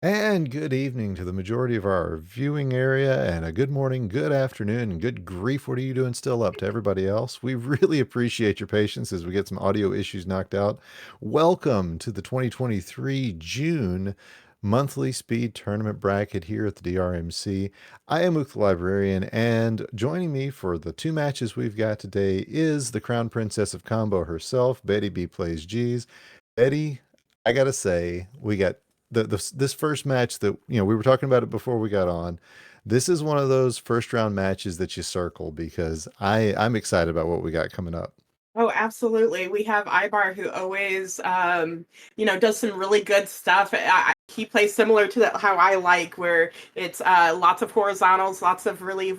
And good evening to the majority of our viewing area, and a good morning, good afternoon, and good grief. What are you doing still up to everybody else? We really appreciate your patience as we get some audio issues knocked out. Welcome to the 2023 June monthly speed tournament bracket here at the DrMC. I am Luke the Librarian, and joining me for the two matches we've got today is the Crown Princess of Combo herself, Betty B Plays G's. Betty, I gotta say, we got this first match that we were talking about it before we got on. This is one of those first round matches that you circle because I'm excited about what we got coming up. Oh, absolutely. We have Ibar who always, does some really good stuff. He plays similar to how I like, where it's lots of horizontals, lots of really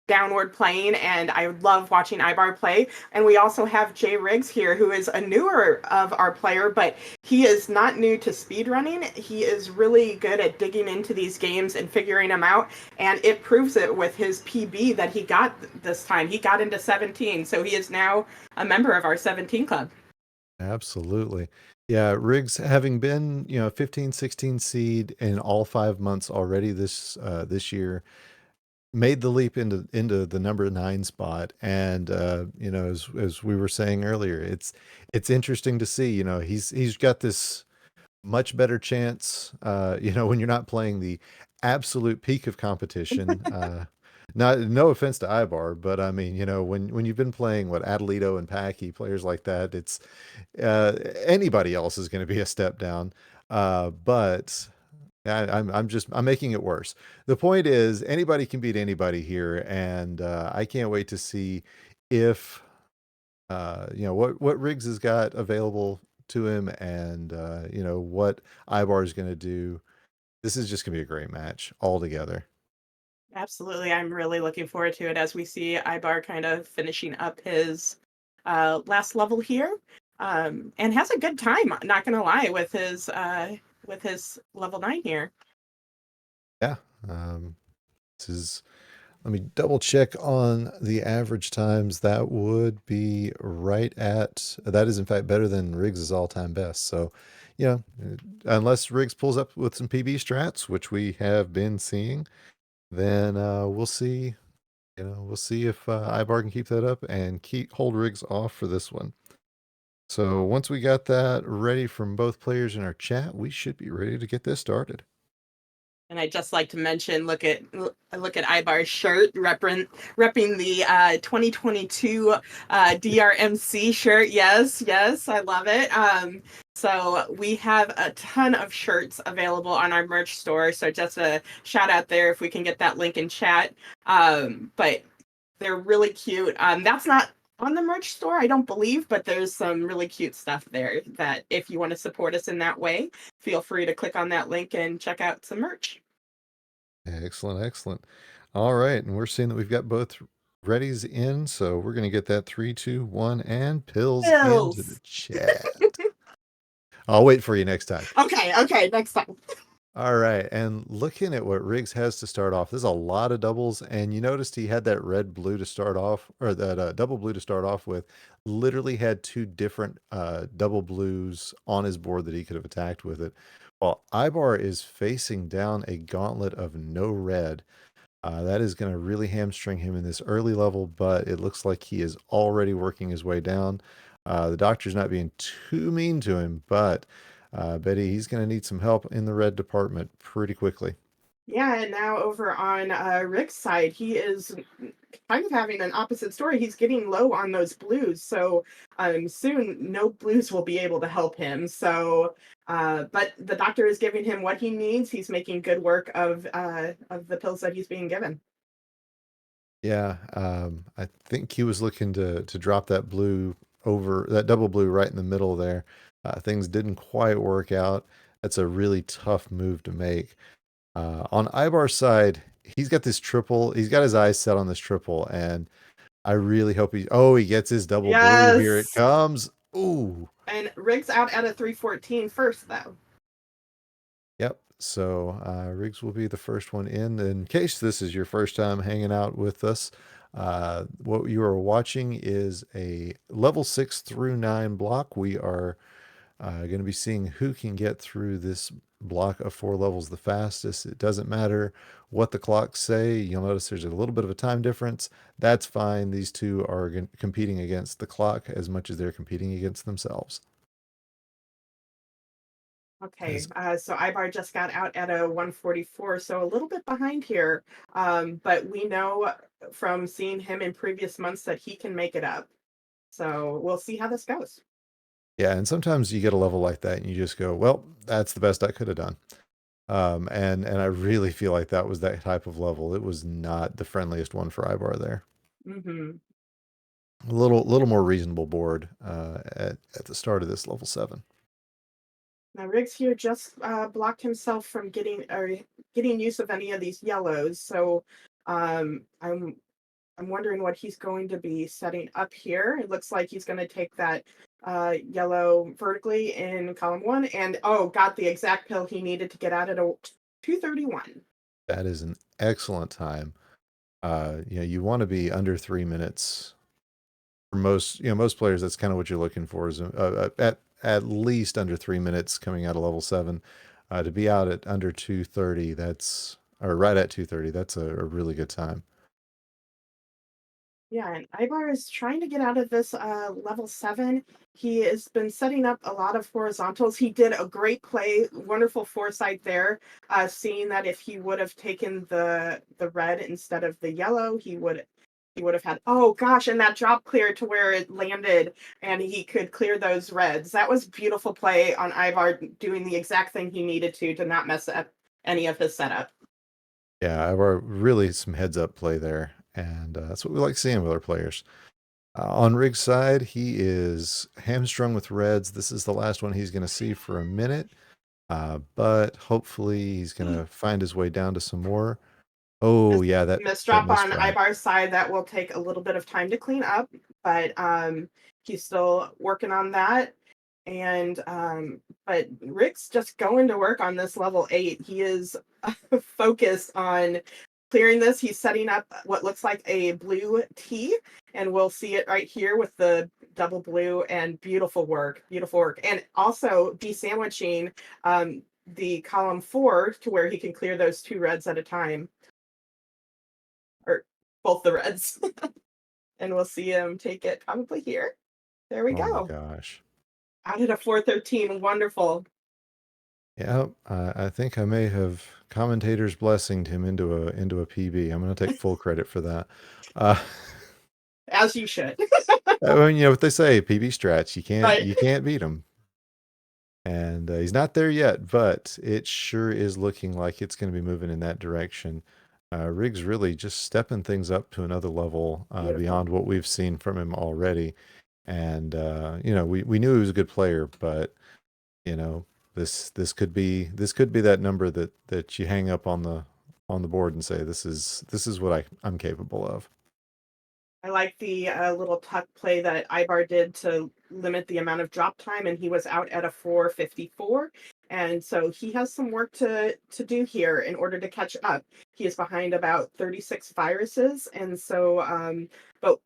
downward playing, and I love watching Ibar play. And we also have xJRigsx here, who is a newer of our player, but he is not new to speedrunning. He is really good at digging into these games and figuring them out, and it proves it with his PB that he got this time. He got into 17, so he is now a member of our 17 club. Absolutely. Yeah, Riggs having been, 15, 16 seed in all 5 months already this year, made the leap into the number 9 spot. And as we were saying earlier, it's interesting to see, he's got this much better chance, when you're not playing the absolute peak of competition. Not no offense to Ibar, but I mean, when you've been playing what Adelito and Packy, players like that, it's anybody else is going to be a step down. But I'm making it worse. The point is, anybody can beat anybody here, and I can't wait to see if what Riggs has got available to him, and what Ibar is going to do. This is just going to be a great match altogether. Absolutely. I'm really looking forward to it as we see Ibar kind of finishing up his last level here. And has a good time, not gonna lie, with his level 9 here. Yeah. This is Let me double check on the average times. That would be that is in fact better than Riggs's all-time best. So, unless Riggs pulls up with some PB strats, which we have been seeing, then we'll see. We'll see if Ibar can keep that up and hold Riggs off for this one. So once we got that ready from both players in our chat, we should be ready to get this started. And I'd just like to mention, look at Ibar's shirt, repping the 2022 DrMC shirt. Yes, yes, I love it. So we have a ton of shirts available on our merch store. So just a shout out there if we can get that link in chat. But they're really cute. That's not on the merch store, I don't believe, but there's some really cute stuff there that if you want to support us in that way, feel free to click on that link and check out some merch. Excellent, excellent. All right, and we're seeing that we've got both readies in, so we're going to get that 3, 2, 1, and pills into the Bills. chat. I'll wait for you next time. Okay, okay, next time. All right, and looking at what Riggs has to start off, there's a lot of doubles, and you noticed he had that red blue to start off, or that double blue to start off with. Literally had two different double blues on his board that he could have attacked with it. While Ibar is facing down a gauntlet of no red, that is going to really hamstring him in this early level, but it looks like he is already working his way down. The doctor's not being too mean to him, but Betty, he's going to need some help in the red department pretty quickly. Yeah, and now over on Rick's side, he is kind of having an opposite story. He's getting low on those blues, so soon no blues will be able to help him. So, but the doctor is giving him what he needs. He's making good work of the pills that he's being given. Yeah, I think he was looking to drop that blue over that double blue right in the middle there. Things didn't quite work out. That's a really tough move to make. On Ibar's side, he's got this triple. He's got his eyes set on this triple, and I really hope he gets his double blue. Here it Yes. comes. Ooh. And Rick's out at a 314 first, though. Yep. So Riggs will be the first one in case this is your first time hanging out with us, what you are watching is a level 6 through 9 block. We are going to be seeing who can get through this block of 4 levels the fastest. It doesn't matter what the clocks say. You'll notice there's a little bit of a time difference. That's fine. These two are competing against the clock as much as they're competing against themselves. Okay, As so Ibar just got out at a 144, so a little bit behind here. But we know from seeing him in previous months that he can make it up. So we'll see how this goes. Yeah, and sometimes you get a level like that and you just go, well, that's the best I could have done. And I really feel like that was that type of level. It was not the friendliest one for Ibar there. Hmm. A little more reasonable board at the start of this level 7. Now Riggs here just blocked himself from getting use of any of these yellows. So um, I'm I'm wondering what he's going to be setting up here. It looks like he's going to take that yellow vertically in column 1 and oh, got the exact pill he needed to get out at a 231. That is an excellent time. You want to be under 3 minutes for most players. That's kind of what you're looking for is at least under 3 minutes coming out of level 7. To be out at under 230, or right at 230, that's a really good time. Yeah, and Ibar is trying to get out of this level 7. He has been setting up a lot of horizontals. He did a great play, wonderful foresight there, seeing that if he would have taken the red instead of the yellow, he would have had, oh gosh, and that drop clear to where it landed and he could clear those reds. That was beautiful play on Ivar doing the exact thing he needed to not mess up any of his setup. Yeah, I've really some heads up play there, and that's what we like seeing with our players. On Rig's side, he is hamstrung with reds. This is the last one he's going to see for a minute, but hopefully he's going to find his way down to some more. Oh, yeah, that Misdrop on misdrop. Ibar's side that will take a little bit of time to clean up, but he's still working on that. And but Rick's just going to work on this level 8. He is focused on clearing this. He's setting up what looks like a blue T, and we'll see it right here with the double blue and beautiful work, beautiful work. And also de-sandwiching the column 4 to where he can clear those 2 reds at a time, or both the reds. And we'll see him take it probably here. There we Oh my go. gosh. Out at a 413. Wonderful. Yeah, I think I may have commentators blessinged him into a PB. I'm going to take full credit for that. Uh, As you should. I mean, what they say, PB strats, you can't Right. you can't beat them. And he's not there yet, but it sure is looking like it's going to be moving in that direction. Riggs really just stepping things up to another level Beautiful. beyond what we've seen from him already. And we knew he was a good player, but you know this could be that number that you hang up on the board and say this is what I'm capable of. I like the little tuck play that Ibar did to limit the amount of drop time, and he was out at a 454. And so he has some work to do here in order to catch up. He is behind about 36 viruses, and so but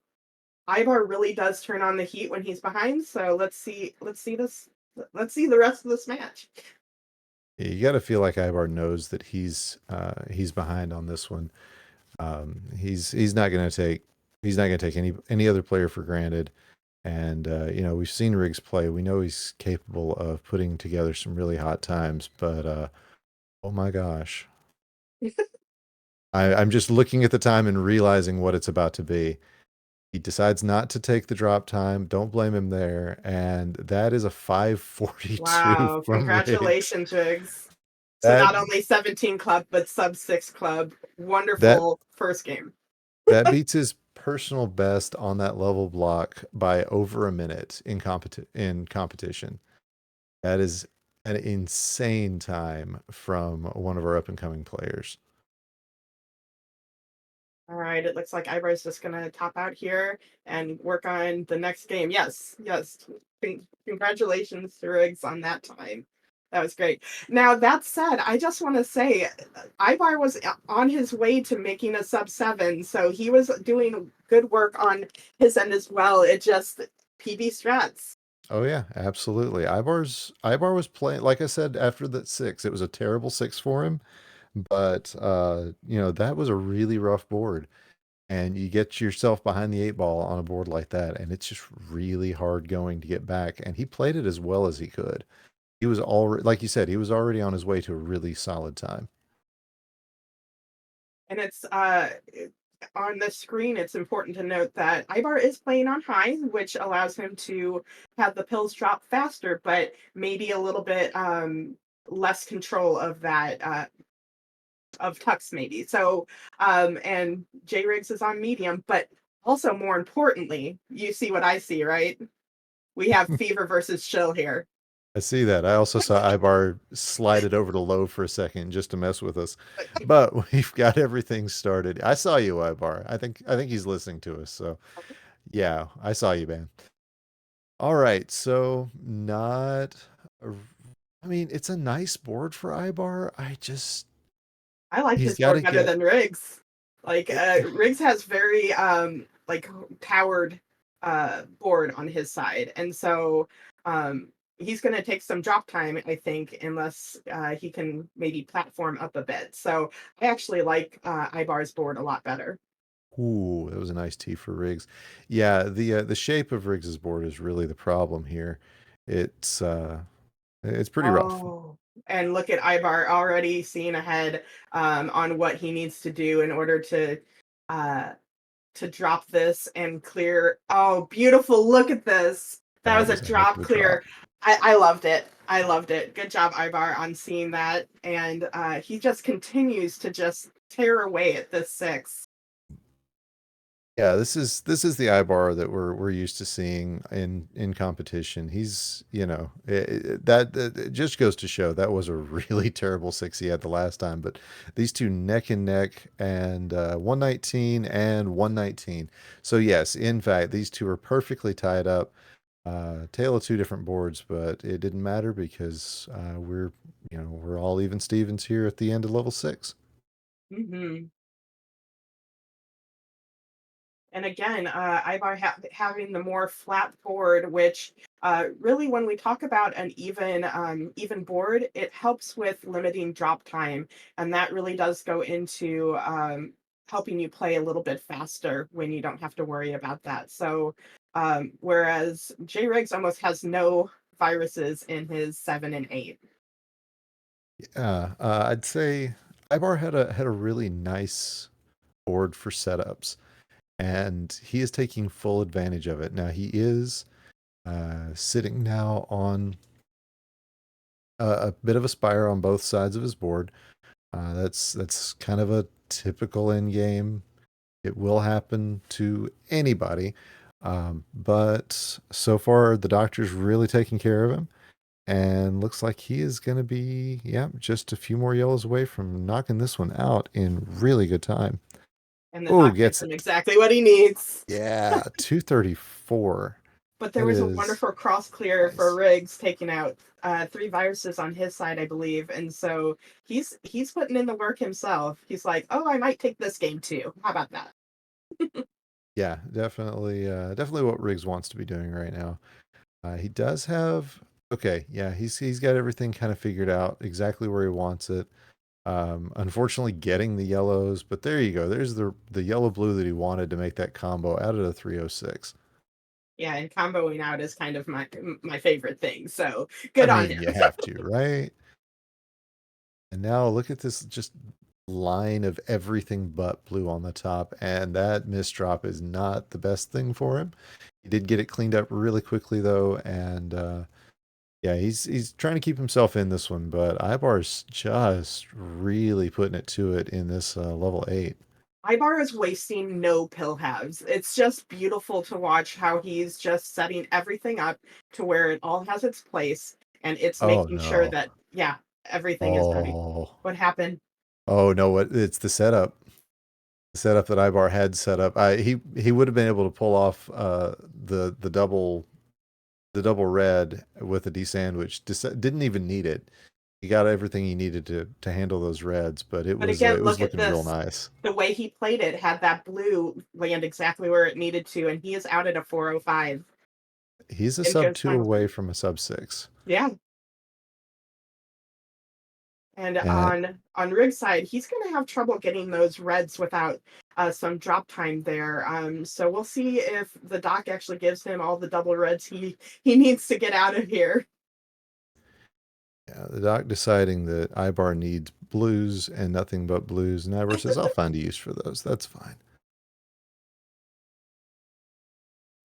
Ivar really does turn on the heat when he's behind. So let's see the rest of this match. You got to feel like Ivar knows that he's behind on this one. He's not going to take any other player for granted. And we've seen Riggs play. We know he's capable of putting together some really hot times. But oh my gosh, I'm just looking at the time and realizing what it's about to be. He decides not to take the drop time. Don't blame him there. And that is a 542 Wow, from Riggs. congratulations, Jigs. So That not only 17 club, but sub 6 club. that Wonderful first game. that beats his personal best on that level block by over a minute in competition. That is an insane time from one of our up and coming players. All right, it looks like Ivar's just gonna top out here and work on the next game. Yes, yes. Congratulations to Riggs on that time. That was great. Now that said, I just want to say Ivar was on his way to making a sub 7, so he was doing good work on his end as well. It just PB strats. Oh yeah, absolutely. Ibar was playing, like I said, after that six. It was a terrible six for him, but that was a really rough board. And you get yourself behind the eight ball on a board like that, and it's just really hard going to get back. And he played it as well as he could. He was already, like you said, he was already on his way to a really solid time. And on the screen, it's important to note that Ibar is playing on high, which allows him to have the pills drop faster, but maybe a little bit less control of that of Tux maybe. So and JRigsx is on medium, but also more importantly, you see what I see, right? We have fever versus chill here. I see that. I also saw Ibar slide it over to low for a second just to mess with us. But we've got everything started. I saw you, Ibar. I think he's listening to us. So yeah, I saw you, man. All right. So not a- I mean, it's a nice board for Ibar. I like He's his got board to better get than Riggs. Like it. Riggs has very like powered board on his side. And so he's going to take some drop time, I think, unless he can maybe platform up a bit. So I actually like Ibar's board a lot better. Ooh, that was a nice tee for Riggs. Yeah, the shape of Riggs's board is really the problem here. It's uh it's pretty rough. Oh, and look at Ibar already seeing ahead on what he needs to do in order uh, to drop this and clear. Oh, beautiful! Look at this. That That was a was a heck of drop a clear. drop. I loved it. I loved it. Good job, Ibar, on seeing that. And he just continues to just tear away at this six. Yeah, this is the Ibar that we're used to seeing in competition. He's, that it just goes to show that was a really terrible six he had the last time. But these two neck and neck, and 119 and 119. So yes, in fact, these two are perfectly tied up. Tale of two different boards, but it didn't matter because we're all even Stevens here at the end of level six. Hmm. And again, Ivar having the more flat board, which really, when we talk about an even board, it helps with limiting drop time, and that really does go into helping you play a little bit faster when you don't have to worry about that. So, whereas JRigsx almost has no viruses in his 7 and 8. Yeah, I'd say Ibar had a really nice board for setups, and he is taking full advantage of it. Now he is sitting now on a bit of a spire on both sides of his board. That's kind of a typical end game. It will happen to anybody, but so far the doctor's really taking care of him, and looks like he is going to be, yeah, just a few more yellows away from knocking this one out in really good time. And the Oh, doc gives gets him it. exactly what he needs. Yeah, 234. But there That was a is wonderful cross clear for nice. Riggs taking out three viruses on his side, I believe, and so he's putting in the work himself. He's like, oh, I might take this game too. How about that? Yeah, definitely what Riggs wants to be doing right now. He does have, okay, yeah, he's got everything kind of figured out exactly where he wants it. Unfortunately, getting the yellows, but there you go. There's the yellow blue that he wanted to make that combo out of the 306. Yeah, and comboing out is kind of my favorite thing. So I good on mean, him. you have to, right? And now look at this just line of everything but blue on the top, and that misdrop is not the best thing for him. He did get it cleaned up really quickly though, and yeah, he's trying to keep himself in this one, but Ibar's just really putting it to it in this level 8. Ibar is wasting no pill halves. It's just beautiful to watch how he's just setting everything up to where it all has its place, and it's Oh making sure no. that yeah, everything is ready. Oh. What happened? Oh no, what it's the setup. The setup that Ibar had set up. He would have been able to pull off the double red with a D sandwich. Didn't even need it. He got everything he needed to handle those reds, but it But was again, it was look at looking real this. nice. The way he played it had that blue land exactly where it needed to, and he is out at a 405. He's a in sub his 2 final away stage. from a sub 6. Yeah. And And on Rig's side, he's going to have trouble getting those reds without some drop time there. So we'll see if the doc actually gives him all the double reds he needs to get out of here. yeah, the doc deciding that Ibar needs blues and nothing but blues, and Ibar says, I'll find a use for those. That's fine.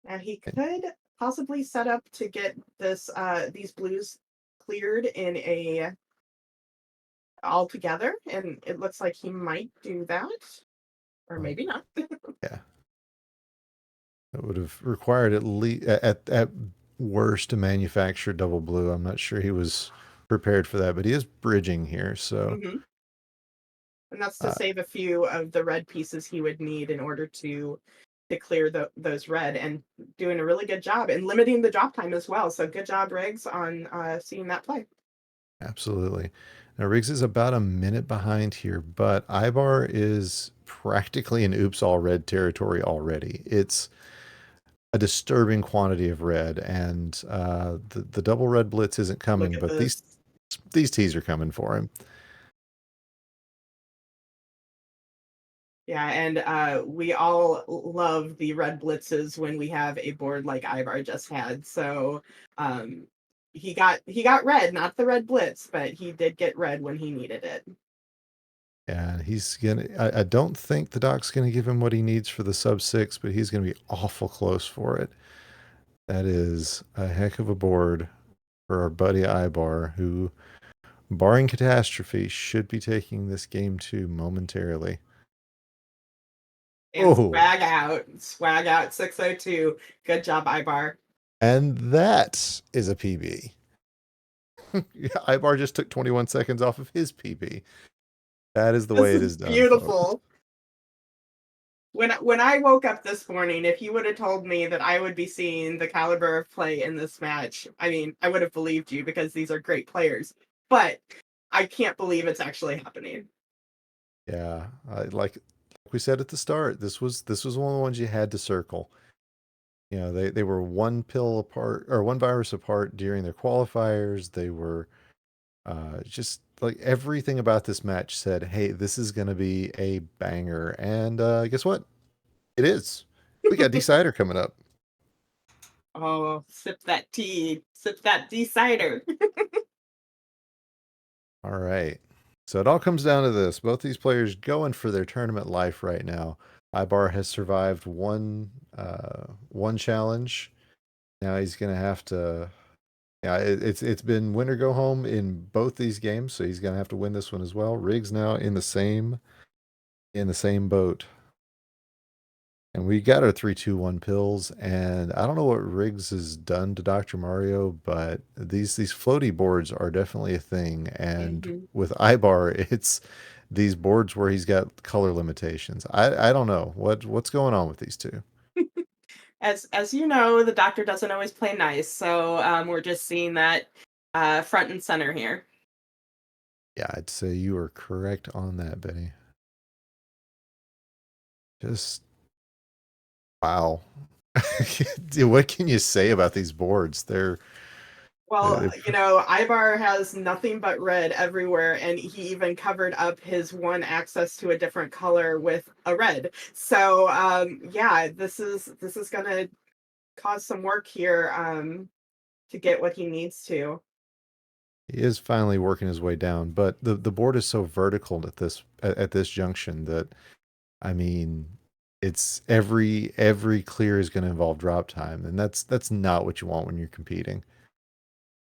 Now he And could possibly set up to get this these blues cleared in a all together, and it looks like he might do that, or well, maybe not. yeah, that would have required at least at worst to manufacture double blue. I'm not sure he was prepared for that, but he is bridging here, so Hmm. And that's to uh, save a few of the red pieces he would need in order to clear those red, and doing a really good job and limiting the drop time as well. So good job, Riggs, on seeing that play. absolutely. Now Riggs is about a minute behind here, but Ibar is practically in oops all red territory already. It's a disturbing quantity of red, and the double red blitz isn't Look coming, at but this. these tees are coming for him. Yeah, and we all love the red blitzes when we have a board like Ivar just had. So um, he got red, not the red blitz, but he did get red when he needed it. And he's gonna. I don't think the doc's gonna give him what he needs for the sub 6, but he's gonna be awful close for it. That is a heck of a board for our buddy Ibar, who, barring catastrophe, should be taking this game too momentarily. And Oh, swag out 602. Good job, Ibar. and that is a PB. Ibar just took 21 seconds off of his PB. That is the This way it is is done, folks. beautiful. When I woke up this morning, if you would have told me that I would be seeing the caliber of play in this match, I mean, I would have believed you because these are great players. But I can't believe it's actually happening. Yeah, like we said at the start, this was one of the ones you had to circle. You know, they were one pill apart or one virus apart during their qualifiers. They were just like everything about this match said, "Hey, this is going to be a banger." And guess what? It is. We got Decider coming up. Oh, sip that tea, sip that cider. All right. So it all comes down to this. Both these players going for their tournament life right now. Ibar has survived one challenge. Now he's gonna have to. Yeah, it's been win or go home in both these games, so he's gonna have to win this one as well. Riggs now in the same boat. And we got our 3-2-1 pills, and I don't know what Riggs has done to Dr. Mario, but these floaty boards are definitely a thing. And Mhm. with Ibar, it's these boards where he's got color limitations. I don't know what's going on with these two. As you know, the doctor doesn't always play nice, so we're just seeing that front and center here. Yeah, I'd say you are correct on that, Benny. Just wow. Dude, what can you say about these boards? Well, They're Ivar has nothing but red everywhere, and he even covered up his one access to a different color with a red. So, yeah, this is gonna cause some work here to get what he needs to. he is finally working his way down, but the board is so vertical at this junction that I mean, it's every clear is going to involve drop time, and that's not what you want when you're competing.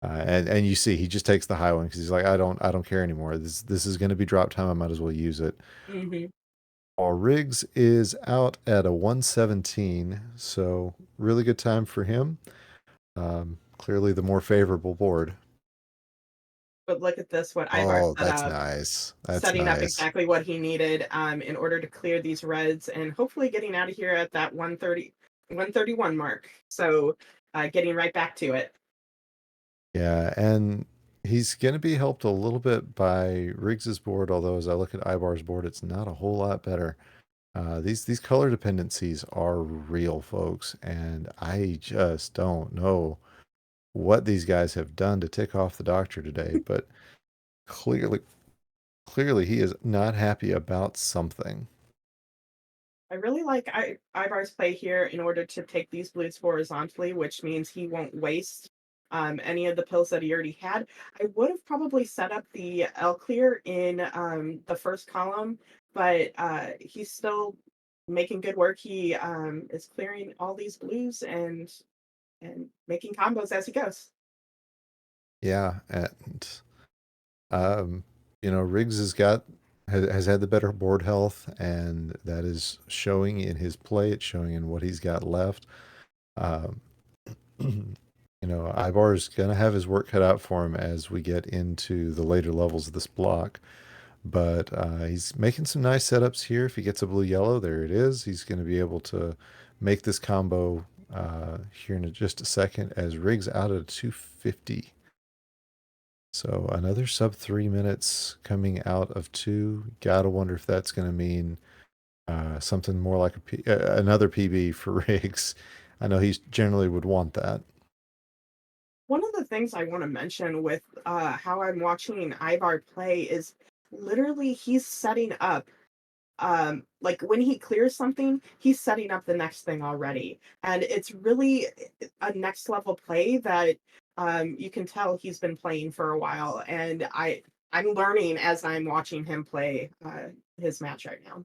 And you see, he just takes the high one because he's like, I don't care anymore. This is going to be drop time. I might as well use it. Hmm. While Riggs is out at a 117, so really good time for him. Clearly the more favorable board. But look at this, what Ivar Oh, set that's up, nice. That's setting up nice. exactly what he needed in order to clear these reds, and hopefully getting out of here at that 130, 131 mark. So, getting right back to it. Yeah, and he's going to be helped a little bit by Riggs's board, although as I look at Ibar's board, it's not a whole lot better. These color dependencies are real, folks, and I just don't know what these guys have done to tick off the doctor today, but clearly, clearly he is not happy about something. I really like Ivar's play here in order to take these blues horizontally, which means he won't waste any of the pills that he already had. I would have probably set up the L clear in the first column, but he's still making good work. He is clearing all these blues and making combos as he goes. Yeah, and um, Riggs has had the better board health, and that is showing in his play. It's showing in what he's got left. Um, Ivar is gonna have his work cut out for him as we get into the later levels of this block. But he's making some nice setups here. If he gets a blue yellow, there it is. He's going to be able to make this combo here in just a second as Riggs out at 250. So another sub 3 minutes coming out of two. Gotta wonder if that's going to mean something more like another PB for Riggs. I know he generally would want that. One of the things I want to mention with how I'm watching Ivar play is literally he's setting up like when he clears something, he's setting up the next thing already. And it's really a next level play that you can tell he's been playing for a while. And I'm learning as I'm watching him play his match right now.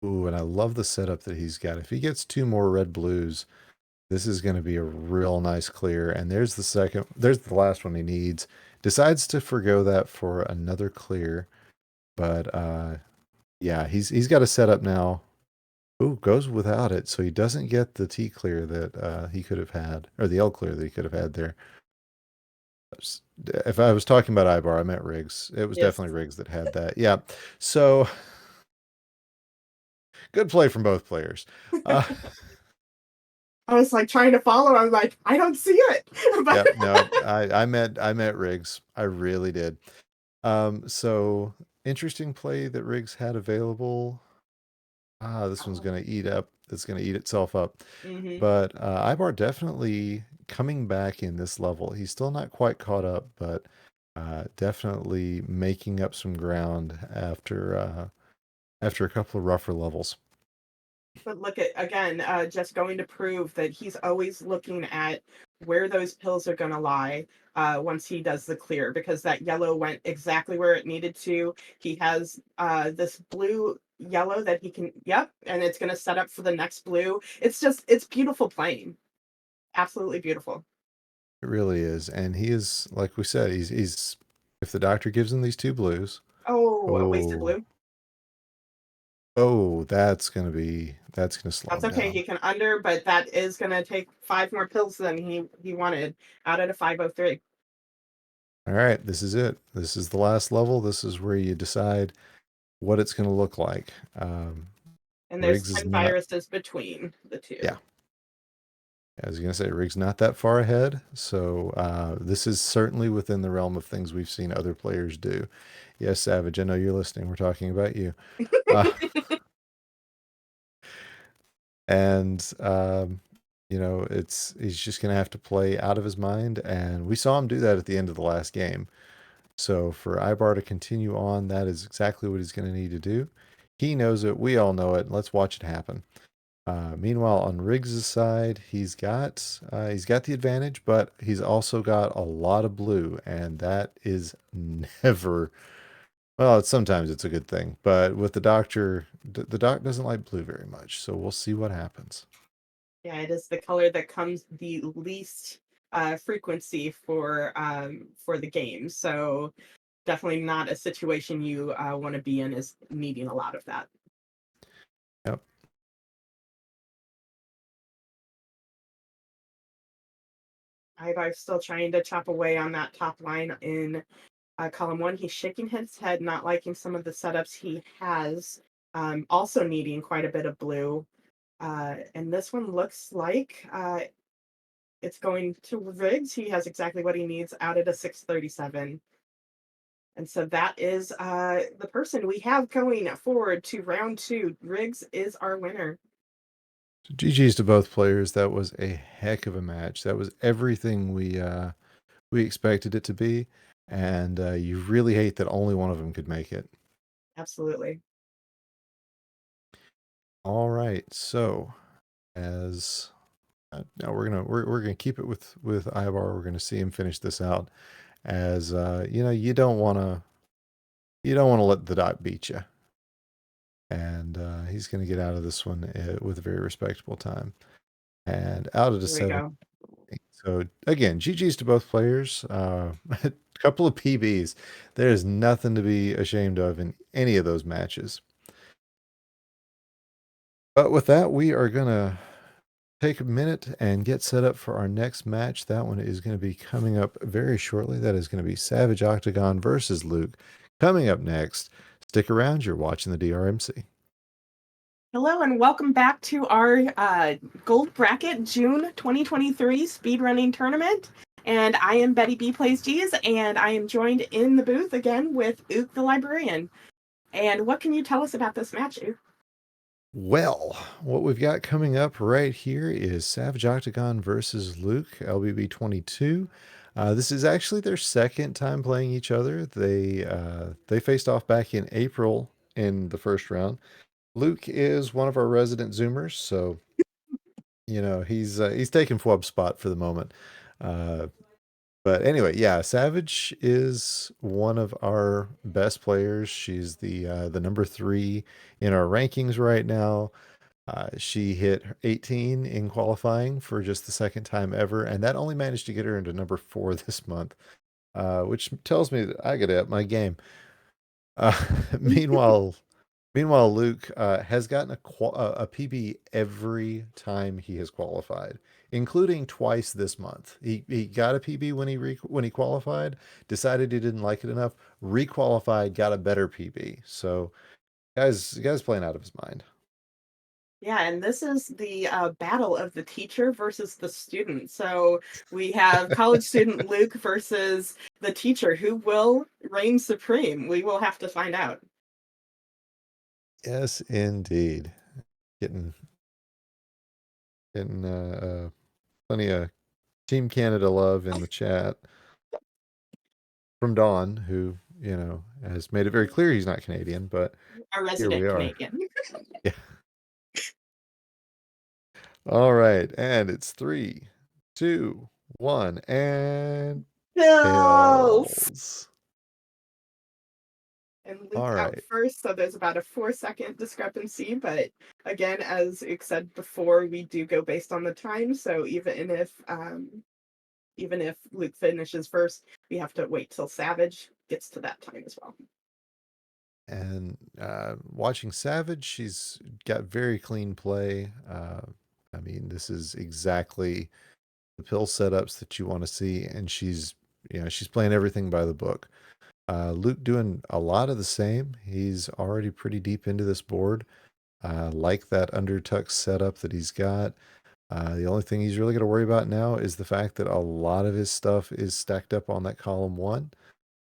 Ooh, and I love the setup that he's got. If he gets two more red blues, this is going to be a real nice clear. And there's the last one he needs. Decides to forgo that for another clear. But yeah, he's got a setup now. Ooh, goes without it. So he doesn't get the T clear that he could have had, or the L clear that he could have had there. If I was talking about Ibar, I meant Riggs. It was Yes. definitely Riggs that had that. Yeah. So good play from both players. Uh, I was like trying to follow. I was like, I don't see it. But Yep, no, I met Riggs. I really did. So interesting play that Riggs had available. This one's gonna eat up. It's gonna eat itself up. Mhm. But Ibar definitely coming back in this level. He's still not quite caught up, but definitely making up some ground after a couple of rougher levels. But look at again, just going to prove that he's always looking at where those pills are going to lie once he does the clear, because that yellow went exactly where it needed to. He has this blue yellow that he can, yep, and it's going to set up for the next blue. It's beautiful playing, absolutely beautiful. It really is, and he is like we said. He's if the doctor gives him these two blues. Oh, a wasted Oh, blue. oh, that's gonna slow That's him okay. down. He can under, but that is going to take five more pills than he wanted out of the 503. All right, this is it. This is the last level. This is where you decide what it's going to look like. And there's Riggs is 10 not, viruses between the yeah, two. I was going to say Riggs not that far ahead. So this is certainly within the realm of things we've seen other players do. Yes, Savage, I know you're listening. We're talking about you. Uh, and it's he's just going to have to play out of his mind, and we saw him do that at the end of the last game. So for Ibar to continue on, that is exactly what he's going to need to do. He knows it. We all know it. Let's watch it happen. Meanwhile, on Riggs's side, he's got the advantage, but he's also got a lot of blue, and that is never well. Sometimes it's a good thing, but with the doctor, the doc doesn't like blue very much. So we'll see what happens. Yeah, it is the color that comes the least frequency for the game. So definitely not a situation you want to be in is needing a lot of that. Yep. I'm still trying to chop away on that top line in column one. He's shaking his head, not liking some of the setups he has. Also needing quite a bit of blue. And this one looks like it's going to Riggs. He has exactly what he needs out at a 637. And so that is the person we have going forward to round two. Riggs is our winner. GG's to both players. That was a heck of a match. That was everything we expected it to be, and you really hate that only one of them could make it. Absolutely. All right, so as now we're gonna keep it with Ibar. We're gonna see him finish this out. As you don't want to let the dot beat you, and he's gonna get out of this one with a very respectable time, and out of the There we seven. go. So again, GG's to both players. A couple of PBs. There's nothing to be ashamed of in any of those matches. But with that, we are gonna take a minute and get set up for our next match. That one is going to be coming up very shortly. That is going to be Savage Octagon versus Luke. Coming up next. Stick around. You're watching the DrMC. Hello and welcome back to our Gold Bracket June 2023 speedrunning tournament. And I am Betty B Plays G's, and I am joined in the booth again with Ook the Librarian. And what can you tell us about this match, Ook? Well, what we've got coming up right here is Savage Octagon versus Luke, LBB 22. This is actually their second time playing each other. They faced off back in April in the first round. Luke is one of our resident Zoomers, so he's taking Fwub's spot for the moment. Uh, but anyway, yeah, Savage is one of our best players. She's the number 3 in our rankings right now. She hit 18 in qualifying for just the second time ever, and that only managed to get her into number 4 this month, which tells me that I got to up my game. Uh, meanwhile, Meanwhile, Luke has gotten a PB every time he has qualified, including twice this month. He got a PB when he qualified, decided he didn't like it enough, requalified, got a better PB. So, guys playing out of his mind. Yeah, and this is the battle of the teacher versus the student. So we have college student Luke versus the teacher. Who will reign supreme? We will have to find out. Yes, indeed. Getting getting plenty of Team Canada love in the chat from Don, who has made it very clear he's not Canadian, but Our here we resident are. Canadian. Yeah. All right, and it's 3, 2, 1, and Bills! tails. And All Luke out right, first, so there's about a 4-second discrepancy. But again, as Luke said before, we do go based on the time. So even if Luke finishes first, we have to wait till Savage gets to that time as well. and watching Savage, she's got very clean play. I mean, this is exactly the pill setups that you want to see, and she's playing everything by the book. Luke doing a lot of the same. He's already pretty deep into this board. Like that undertuck setup that he's got. The only thing he's really going to worry about now is the fact that a lot of his stuff is stacked up on that column 1.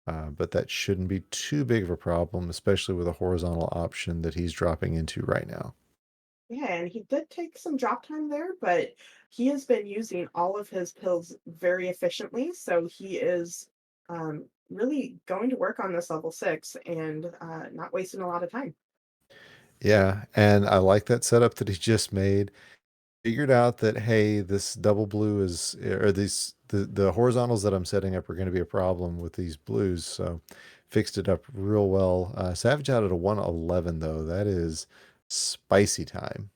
But that shouldn't be too big of a problem, especially with a horizontal option that he's dropping into right now. Yeah, and he did take some drop time there, but he has been using all of his pills very efficiently. So he is really going to work on this level 6 and not wasting a lot of time. Yeah, and I like that setup that he just made. Figured out that, hey, this double blue is, or the horizontals that I'm setting up are going to be a problem with these blues, so fixed it up real well. Savage out at a 111 though. That is spicy time.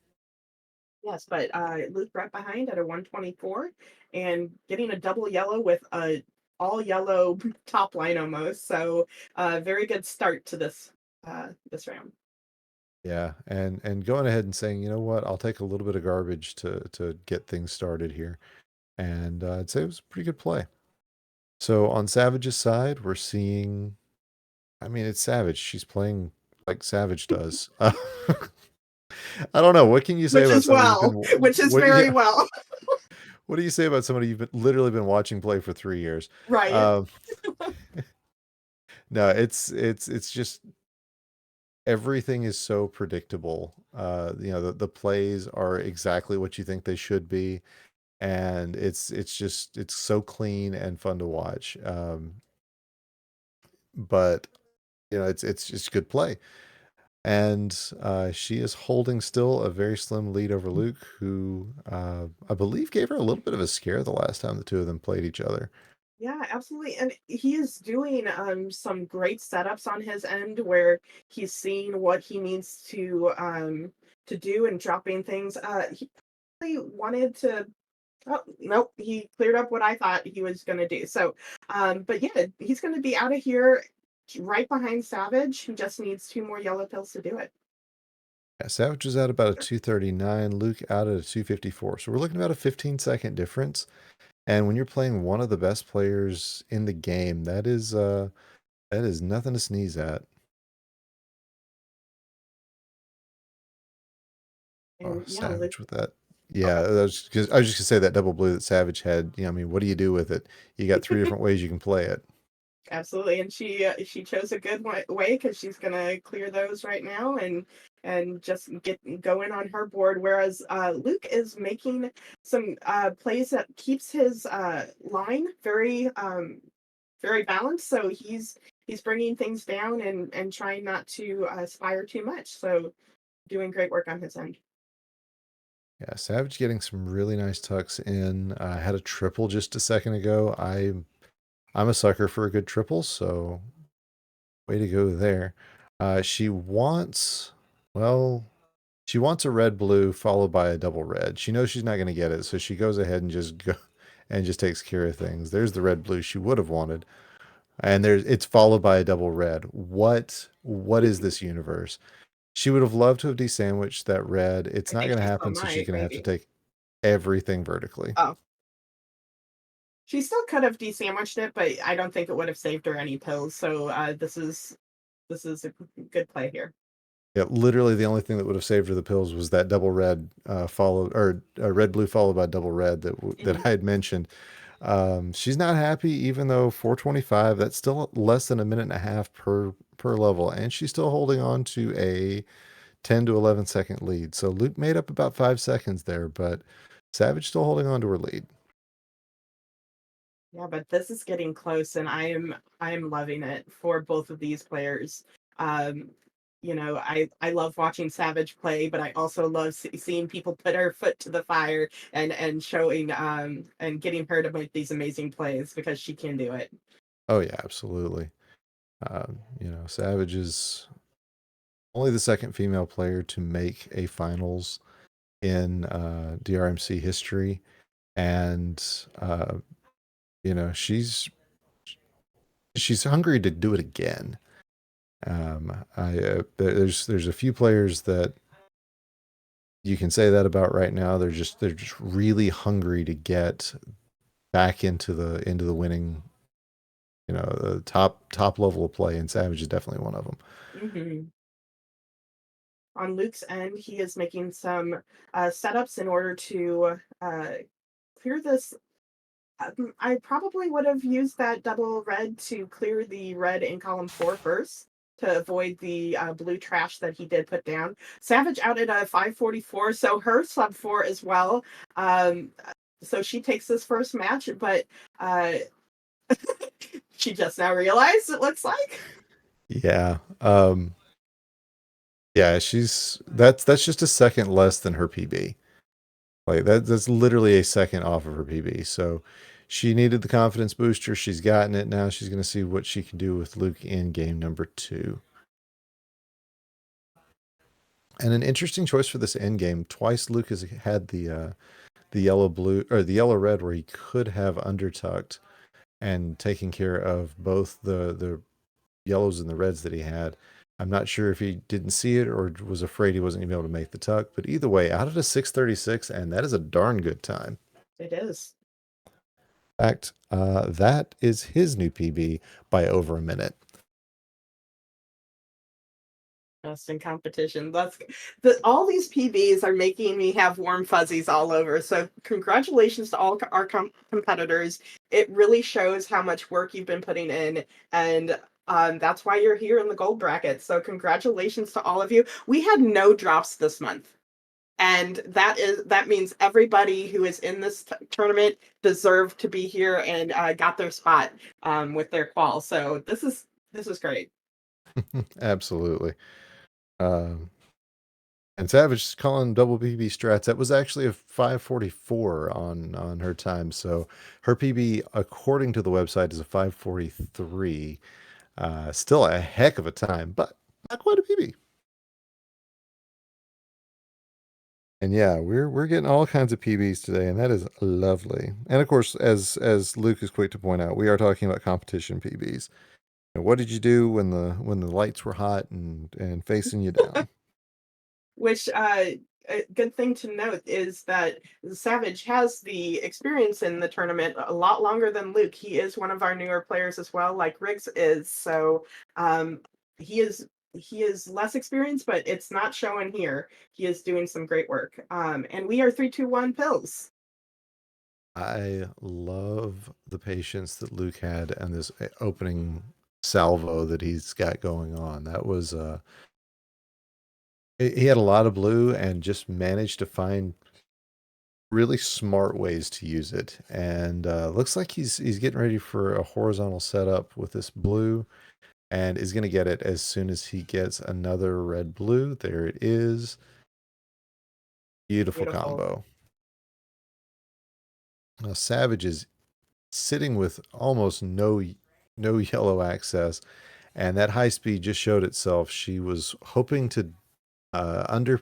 Yes, but Luke right behind at a 124 and getting a double yellow with a all yellow top line almost. So very good start to this round. Yeah, and going ahead and saying, you know what, I'll take a little bit of garbage to get things started here. And I'd say it was a pretty good play. So on Savage's side, we're seeing, I mean, it's Savage. She's playing like Savage does. I don't know. What can you say Which about is somebody who's been, well, which is what, very yeah, well. what do you say about somebody you've literally been watching play for 3 years? Right. Um, No, it's just everything is so predictable. The plays are exactly what you think they should be, and it's so clean and fun to watch. But it's just good play. And she is holding still a very slim lead over Luke, who I believe gave her a little bit of a scare the last time the two of them played each other. Yeah, absolutely. And he is doing some great setups on his end where he's seeing what he needs to do and dropping things. He really wanted to. Oh, nope, he cleared up what I thought he was going to do. So, but yeah, he's going to be out of here right behind Savage. He just needs two more yellow pills to do it. Yeah, Savage is at about a 239, Luke out at a 254. So we're looking about a 15-second difference. And when you're playing one of the best players in the game, that is nothing to sneeze at. Oh, And yeah, Luke. Savage with that. Oh, Yeah, I was just gonna say that double blue that Savage had. I mean, what do you do with it? You got three different ways you can play it. absolutely, and she chose a good way because she's gonna clear those right now and just get going on her board. Whereas Luke is making some plays that keeps his line very balanced. So he's bringing things down and trying not to aspire too much. So doing great work on his end. Yeah, Savage getting some really nice tucks in. Had a triple just a second ago. I'm a sucker for a good triple, so way to go there. She wants, well, she wants a red blue followed by a double red. She knows she's not going to get it, so she goes ahead and just takes care of things. There's the red blue she would have wanted, and it's followed by a double red. What is this universe? She would have loved to have desandwiched that red. It's I not think going to she still happen, so she's might, going to have to maybe. take everything vertically. Oh, she still could have de-sandwiched it, but I don't think it would have saved her any pills. So this is a good play here. Yeah, literally the only thing that would have saved her the pills was that double red followed or red blue followed by double red that Mhm. I had mentioned. She's not happy, even though 425, that's still less than a minute and a half per level, and she's still holding on to a 10 to 11 second lead. So Luke made up about 5 seconds there, but Savage still holding on to her lead. Yeah, but this is getting close, and I am loving it for both of these players. Um, I love watching Savage play, but I also love seeing people put her foot to the fire and showing and getting her to make these amazing plays because she can do it. Oh yeah, absolutely. Savage is only the second female player to make a finals in DrMC history, and she's hungry to do it again. There's a few players that you can say that about right now. They're just really hungry to get back into the winning, the top level of play, and Savage is definitely one of them. Hmm. On Luke's end, he is making some setups in order to clear this. I probably would have used that double red to clear the red in column 4 first to avoid the blue trash that he did put down. Savage out at a 544, so her sub 4 as well. So she takes this first match, but uh, she just now realized it looks like. Yeah. Yeah, that's just a second less than her PB. Like that's literally a second off of her PB. So she needed the confidence booster. She's gotten it. Now she's going to see what she can do with Luke in game number 2. And an interesting choice for this end game. Twice Luke has had the yellow blue or the yellow red where he could have undertucked and taken care of both the yellows and the reds that he had. I'm not sure if he didn't see it or was afraid he wasn't going to be able to make the tuck, but either way, out at a 636, and that is a darn good time. It is. In fact, that is his new PB by over a minute. Best in competition. All these PBs are making me have warm fuzzies all over. So congratulations to all our competitors. It really shows how much work you've been putting in, and That's why you're here in the gold bracket. So congratulations to all of you. We had no drops this month. And that means everybody who is in this tournament deserved to be here and got their spot with their qual. So this is great. Absolutely. Um, and Savage is calling double PB strats. That was actually a 544 on her time. So her PB, according to the website, is a 543. Still a heck of a time, but not quite a PB. And yeah, we're getting all kinds of PBs today, and that is lovely. And of course, as Luke is quick to point out, we are talking about competition PBs. And what did you do when the lights were hot and facing you down? Which a good thing to note is that Savage has the experience in the tournament a lot longer than Luke. He is one of our newer players as well, like Riggs is. So um, he is less experienced, but it's not showing here. He is doing some great work. And we are 3-2-1 pills. I love the patience that Luke had and this opening salvo that he's got going on. That was he had a lot of blue and just managed to find really smart ways to use it. And looks like he's getting ready for a horizontal setup with this blue and is going to get it as soon as he gets another red blue. There it is. Beautiful Beautiful. combo. Now, Savage is sitting with almost no yellow access, and that high speed just showed itself. She was hoping to under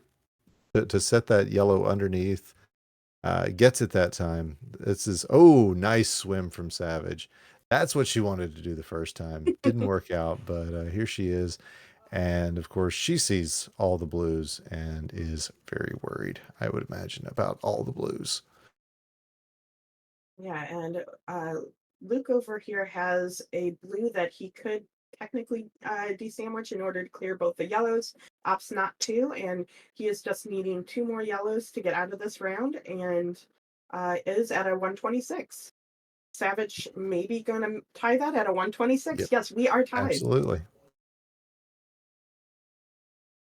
to set that yellow underneath. Gets it that time. This is nice swim from Savage. That's what she wanted to do the first time. Didn't work out, but here she is. And of course, she sees all the blues and is very worried, I would imagine, about all the blues. Yeah, and Luke over here has a blue that he could technically de-sandwich in order to clear both the yellows. Opts not to, and he is just needing two more yellows to get out of this round, and is at a 126. Savage maybe going to tie that at a 126. Yep, Yes, we are tied. absolutely.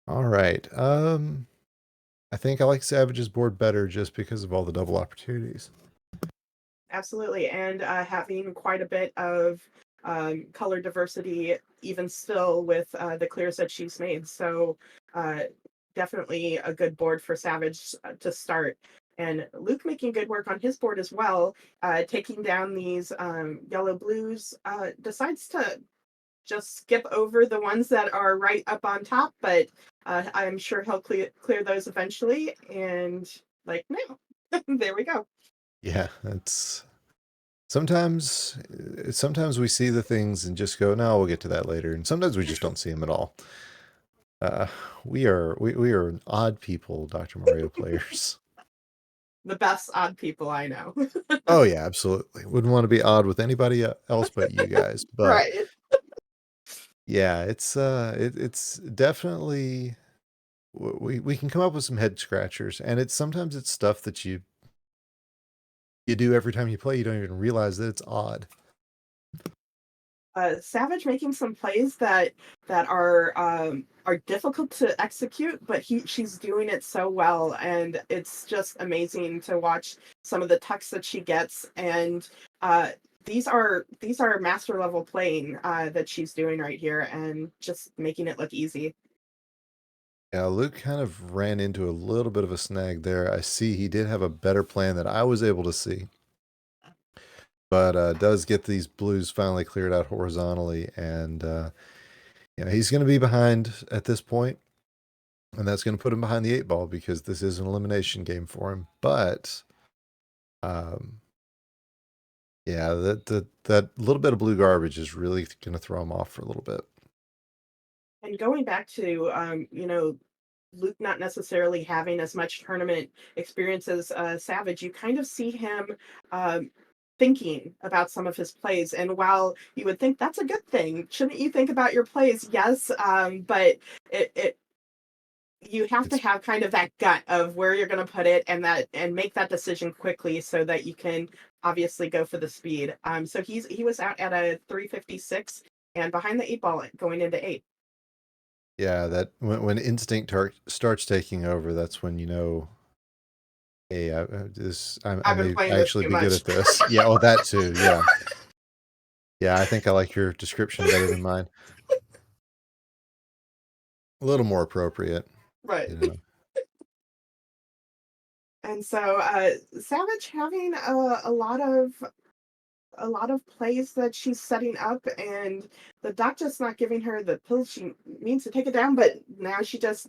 All right. I think I like Savage's board better just because of all the double opportunities. Absolutely, and having quite a bit of color diversity, even still with the clears that she's made. So uh, definitely a good board for Savage to start. And Luke making good work on his board as well, taking down these yellow blues, decides to just skip over the ones that are right up on top, but I'm sure he'll clear those eventually. And like, no, there we go. Yeah, that's sometimes we see the things and just go, no, we'll get to that later. And sometimes we just don't see them at all. Uh, we are odd people, Dr. Mario players. The best odd people I know. Oh yeah, absolutely. Wouldn't want to be odd with anybody else but you guys. But Right. yeah, it's definitely we can come up with some head scratchers, and it's sometimes it's stuff that you do every time you play. You don't even realize that it's odd. Savage making some plays that are difficult to execute, but she's doing it so well, and it's just amazing to watch some of the tucks that she gets. And these are master level playing that she's doing right here, and just making it look easy. Yeah, Luke kind of ran into a little bit of a snag there. I see he did have a better plan that I was able to see, but does get these blues finally cleared out horizontally, and he's going to be behind at this point, and that's going to put him behind the eight ball because this is an elimination game for him. But um, yeah, that little bit of blue garbage is really going to throw him off for a little bit. And going back to Luke not necessarily having as much tournament experience as Savage, you kind of see him um, thinking about some of his plays. And while you would think that's a good thing, shouldn't you think about your plays? Yes, but it you have to It's have kind of that gut of where you're going to put it, and make that decision quickly so that you can obviously go for the speed. So he was out at a 356. and behind the 8 ball going into 8. Yeah, that when instinct starts taking over, that's when you know, hey, I I've been may playing this actually too be good much. at this. Yeah, oh, that too. Yeah, yeah. I think I like your description better than mine. A little more appropriate, Right. you know. And so Savage having a lot of plays that she's setting up, and the doc just not giving her the pills she needs to take it down, but now she just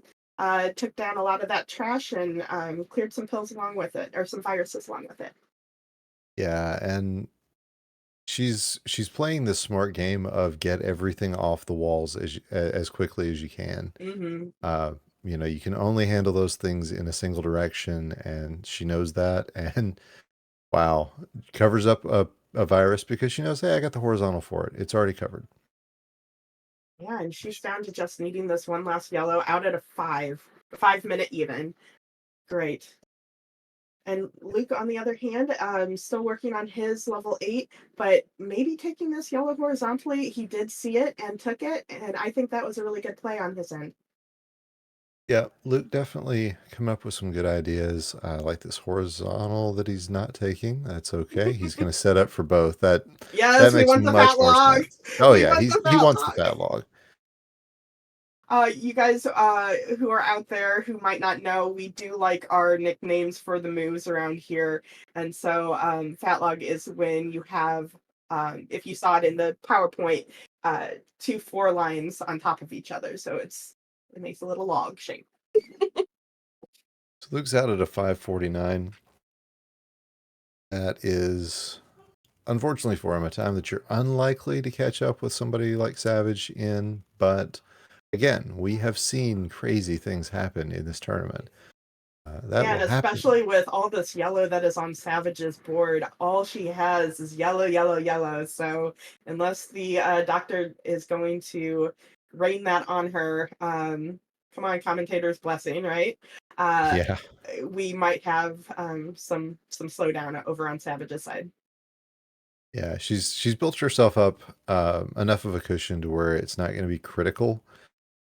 took down a lot of that trash and cleared some pills along with it, or some viruses along with it. Yeah, and she's playing this smart game of get everything off the walls as quickly as you can. Mm-hmm. Uh, you can only handle those things in a single direction, and she knows that. And wow, covers up a virus because she knows, hey, I got the horizontal for it. It's already covered. Yeah, and she's down to just needing this one last yellow out at a 5 minute even. Great. And Luke, on the other hand, still working on his level 8, but maybe taking this yellow horizontally. He did see it and took it, and I think that was a really good play on his end. Yeah, Luke definitely come up with some good ideas. I like this horizontal that he's not taking. That's okay. He's going to set up for both. That Yes, we makes want the fat much more log. sense. Oh We yeah, want the he fat wants the log. fat log. You guys who are out there who might not know, we do like our nicknames for the moves around here. And so fat log is when you have, if you saw it in the PowerPoint, 2 4 lines on top of each other. So it makes a little log shape. So Luke's out at a 549. That is, unfortunately for him, a time that you're unlikely to catch up with somebody like Savage in. But again, we have seen crazy things happen in this tournament. That Yeah, will and happen. especially with all this yellow that is on Savage's board, all she has is yellow, yellow, yellow. So unless the doctor is going to rain that on her, come on, commentator's blessing, right? Uh, Yeah. we might have some slowdown over on Savage's side. Yeah, she's built herself up enough of a cushion to where it's not going to be critical,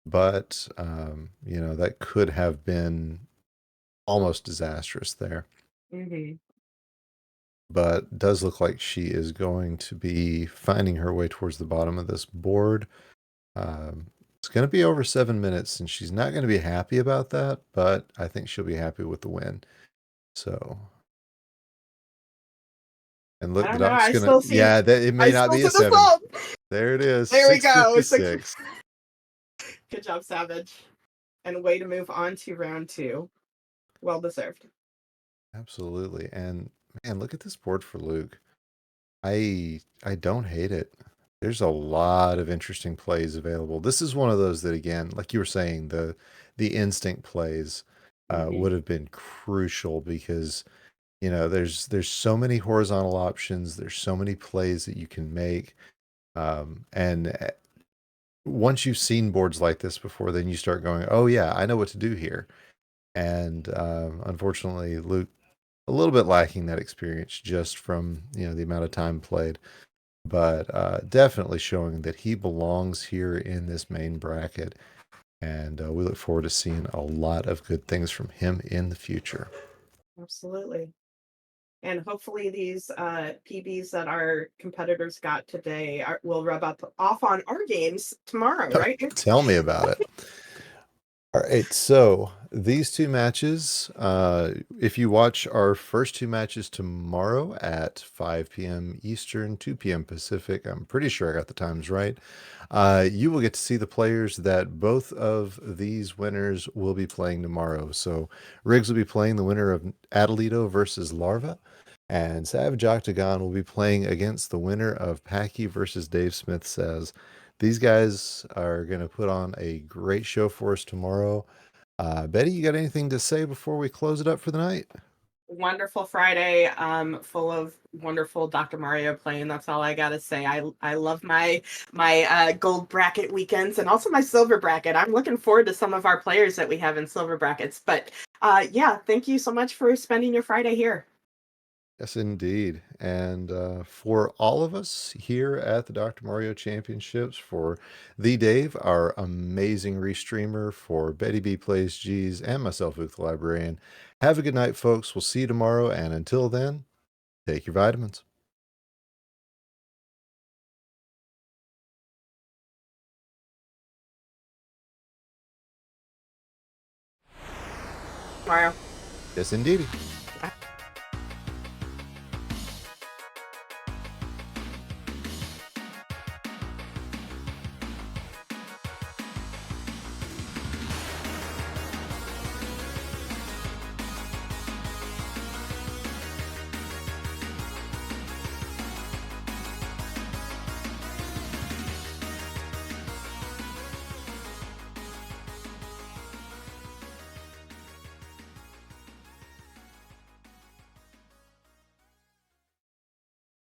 but that could have been almost disastrous there. Hmm. But does look like she is going to be finding her way towards the bottom of this board. It's going to be over 7 minutes, and she's not going to be happy about that, but I think she'll be happy with the win. So, and I look, the don't know. doc's gonna, yeah, it I may not still be see a the seven. sub. There it is, There we go. 6. 656. Good job, Savage. And way to move on to round 2. Well deserved. Absolutely. And man, look at this board for Luke. I don't hate it. There's a lot of interesting plays available. This is one of those that, again, like you were saying, the instinct plays Hmm. would have been crucial because there's so many horizontal options. There's so many plays that you can make, and once you've seen boards like this before, then you start going, oh yeah, I know what to do here. And unfortunately, Luke a little bit lacking that experience just from the amount of time played, but definitely showing that he belongs here in this main bracket, and we look forward to seeing a lot of good things from him in the future. Absolutely. And hopefully these PBs that our competitors got today will rub up off on our games tomorrow, right? Tell me about it. All right, so these two matches, if you watch our first two matches tomorrow at 5 p.m. Eastern, 2 p.m. Pacific, I'm pretty sure I got the times right. You will get to see the players that both of these winners will be playing tomorrow. So Riggs will be playing the winner of Adelito versus Larva, and Savage Octagon will be playing against the winner of Packy versus Dave Smith Says. These guys are going to put on a great show for us tomorrow. Betty, you got anything to say before we close it up for the night? Wonderful Friday, full of wonderful Dr. Mario playing. That's all I gotta say. I love my gold bracket weekends and also my silver bracket. I'm looking forward to some of our players that we have in silver brackets. But yeah, thank you so much for spending your Friday here. Yes, indeed. And for all of us here at the Dr. Mario Championships, for the Dave, our amazing restreamer, for Betty B Plays G's, and myself, Luke the Librarian, have a good night, folks. We'll see you tomorrow. And until then, take your vitamins. Mario. Yes, indeedy.